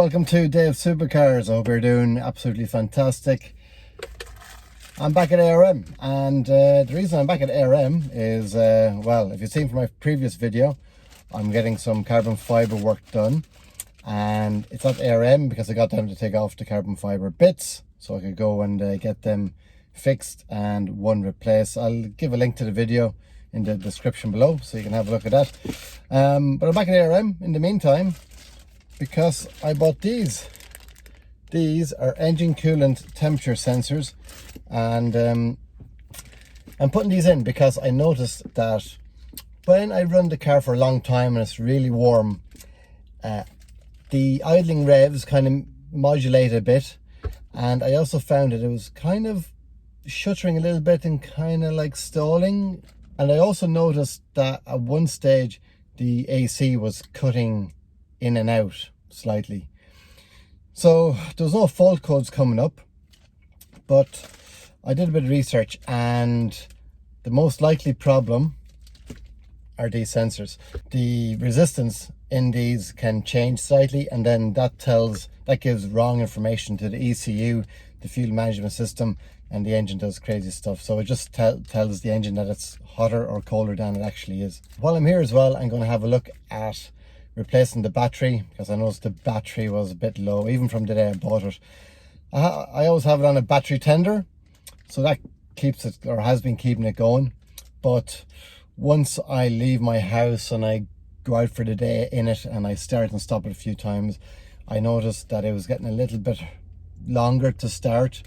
welcome to Day of Supercars. I hope you're doing absolutely fantastic. I'm back at ARM, and the reason I'm back at ARM is, well, if you've seen from my previous video, I'm getting some carbon fibre work done, and it's at ARM because I got them to take off the carbon fibre bits so I could go and get them fixed and one replaced. I'll give a link to the video in the description below so you can have a look at that. But I'm back at ARM in the meantime because I bought these. These are engine coolant temperature sensors, and I'm putting these in because I noticed that when I run the car for a long time and it's really warm, the idling revs kind of modulate a bit, and I also found that it was kind of shuttering a little bit and kind of like stalling. And I also noticed that at one stage the AC was cutting in and out slightly. So there was no fault codes coming up, but I did a bit of research, and the most likely problem are these sensors. The resistance in these can change slightly, and then that gives wrong information to the ECU, the fuel management system, and the engine does crazy stuff. So it just tells the engine that it's hotter or colder than it actually is. While I'm here as well, I'm going to have a look at replacing the battery, because I noticed the battery was a bit low even from the day I bought it. I always have it on a battery tender, so that keeps it, or has been keeping it going. But once I leave my house and I go out for the day in it and I start and stop it a few times, I noticed that it was getting a little bit longer to start,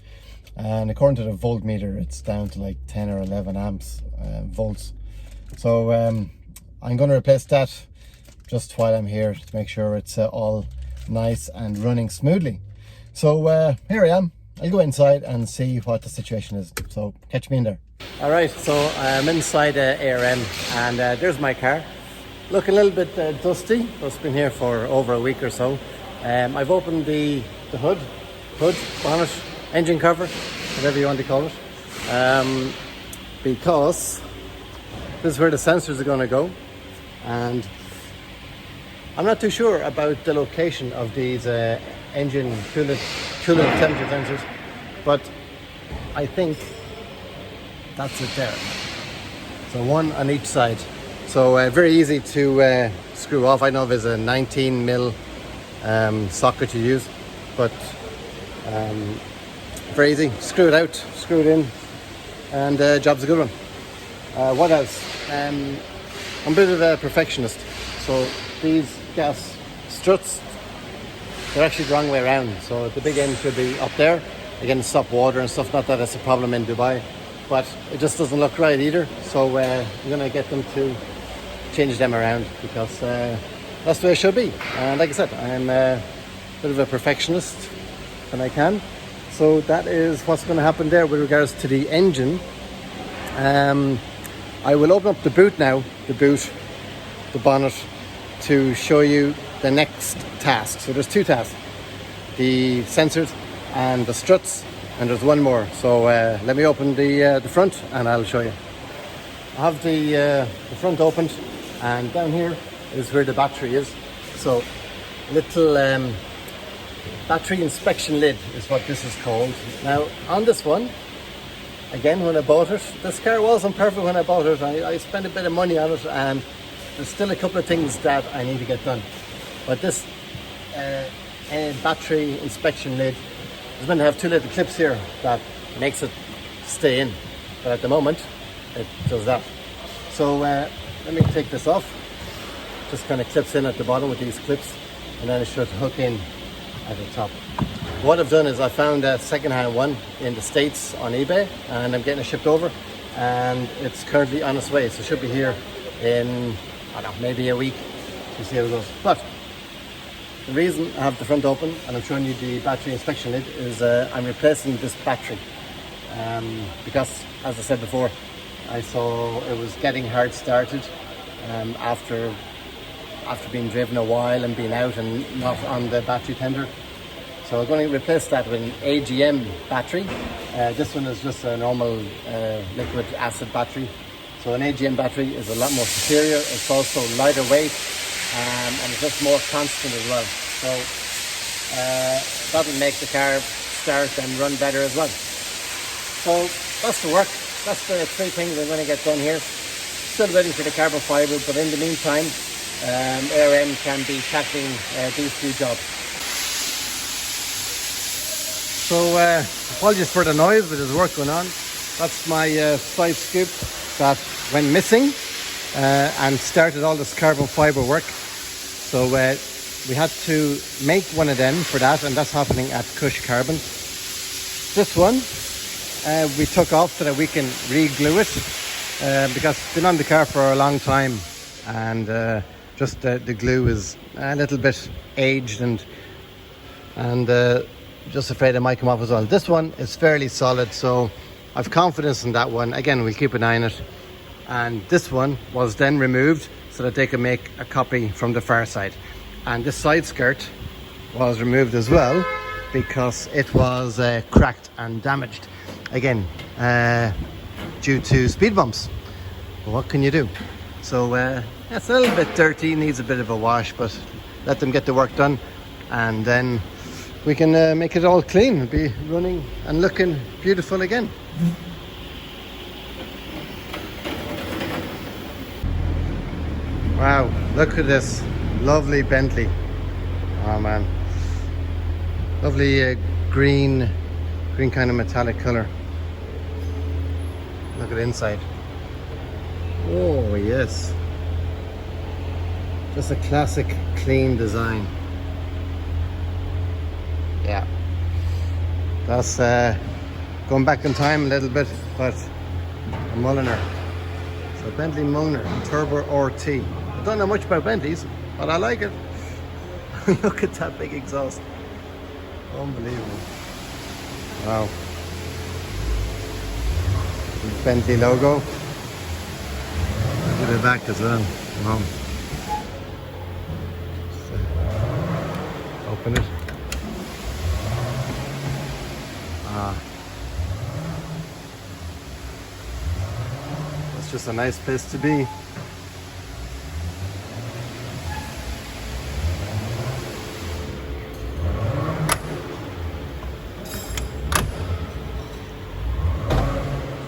and according to the voltmeter it's down to like 10 or 11 amps volts. So I'm going to replace that just while I'm here to make sure it's all nice and running smoothly. So here I am. I'll go inside and see what the situation is, so catch me in there. All right, so I'm inside ARM, and there's my car. Looking a little bit dusty, but it's been here for over a week or so. I've opened the hood, bonnet, engine cover, whatever you want to call it, because this is where the sensors are going to go, and I'm not too sure about the location of these engine coolant temperature sensors, but I think that's it there. So one on each side. So very easy to screw off. I know there's a 19mm socket you use, but very easy. Screw it out, screw it in, and job's a good one. What else? I'm a bit of a perfectionist, so these gas struts, they're actually the wrong way around. So the big end should be up there, again, stop water and stuff. Not that it's a problem in Dubai, but it just doesn't look right either. So I'm going to get them to change them around, because that's the way it should be. And like I said, I'm a bit of a perfectionist when I can. So that is what's going to happen there with regards to the engine. I will open up the boot now, the bonnet, to show you the next task. So there's two tasks, the sensors and the struts, and there's one more. So let me open the front and I'll show you. I have the front opened, and down here is where the battery is. So little battery inspection lid is what this is called. Now on this one, again, when I bought it, this car wasn't perfect when I bought it. I spent a bit of money on it, and there's still a couple of things that I need to get done. But this battery inspection lid is meant to have two little clips here that makes it stay in. But at the moment, it does that. So let me take this off. Just kind of clips in at the bottom with these clips, and then it should hook in at the top. What I've done is I found a second-hand one in the States on eBay, and I'm getting it shipped over, and it's currently on its way. So it should be here in, I don't know, maybe a week. We'll see how it goes. But the reason I have the front open and I'm showing you the battery inspection lid is I'm replacing this battery, because, as I said before, I saw it was getting hard started after being driven a while and being out and not on the battery tender. So I'm going to replace that with an AGM battery. This one is just a normal liquid acid battery. So an AGM battery is a lot more superior. It's also lighter weight, and it's just more constant as well. So that'll make the car start and run better as well. So that's the work. That's the 3 things I'm going to get done here. Still waiting for the carbon fibre, but in the meantime, ARM can be tackling these 2 jobs. So apologies for the noise, but there's work going on. That's my side scoop that went missing and started all this carbon fibre work. So we had to make one of them for that, and that's happening at Cush Carbon. This one we took off so that we can re-glue it because it's been on the car for a long time, and just the glue is a little bit aged and just afraid it might come off as well. This one is fairly solid, so I've confidence in that one. Again, we'll keep an eye on it. And this one was then removed so that they could make a copy from the far side. And this side skirt was removed as well because it was cracked and damaged. Again, due to speed bumps. But what can you do? So it's a little bit dirty, needs a bit of a wash, but let them get the work done, and then we can make it all clean. It'll be running and looking beautiful again. Wow, look at this lovely Bentley. Oh man, lovely green kind of metallic color. Look at the inside. Oh yes, just a classic clean design. Yeah, that's going back in time a little bit, but a Mulliner. So Bentley Mulliner Turbo RT. I don't know much about Bentleys, but I like it. Look at that big exhaust. Unbelievable. Wow. The Bentley logo. Look at the back as well. Wow. So, open it. That's just a nice place to be.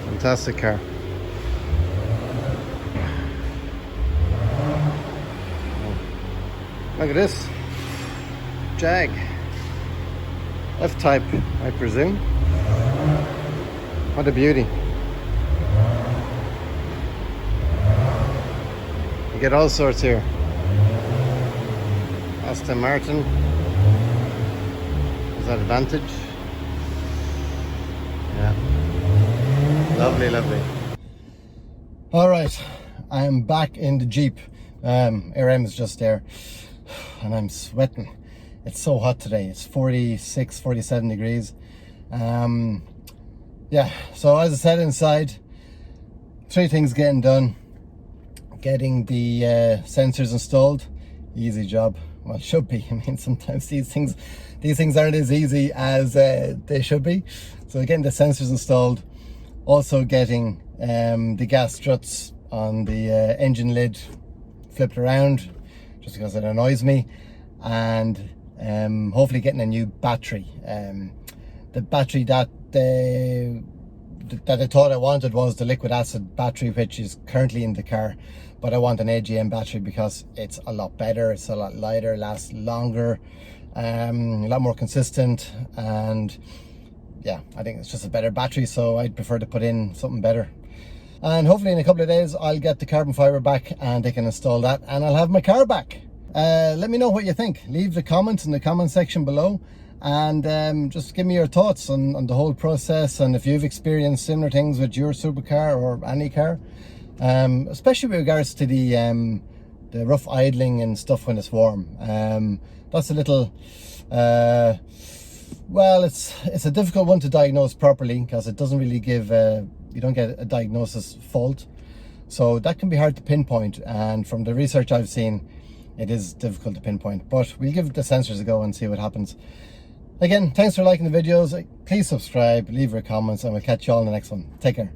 Fantastic car. Look at this Jag F-Type, I presume. What a beauty. You get all sorts here. Aston Martin. Is that Advantage? Yeah. Lovely, lovely. All right, I am back in the Jeep. ARM is just there, and I'm sweating. It's so hot today. It's 46, 47 degrees. Yeah, so as I said, inside, 3 things getting done. Getting the sensors installed, easy job. Well, it should be. I mean, sometimes these things aren't as easy as they should be. So getting the sensors installed, also getting the gas struts on the engine lid flipped around, just because it annoys me, and hopefully getting a new battery. The battery that I thought I wanted was the liquid acid battery, which is currently in the car, but I want an AGM battery because it's a lot better, it's a lot lighter, lasts longer, a lot more consistent, and yeah, I think it's just a better battery, so I'd prefer to put in something better. And hopefully in a couple of days I'll get the carbon fibre back and they can install that, and I'll have my car back. Let me know what you think. Leave the comments in the comment section below, and just give me your thoughts on the whole process, and if you've experienced similar things with your supercar or any car, especially with regards to the rough idling and stuff when it's warm. That's a little well, it's a difficult one to diagnose properly because it doesn't really give you don't get a diagnosis fault, so that can be hard to pinpoint, and from the research I've seen, it is difficult to pinpoint, but we'll give the sensors a go and see what happens. Again, thanks for liking the videos. Please subscribe, leave your comments, and we'll catch you all in the next one. Take care.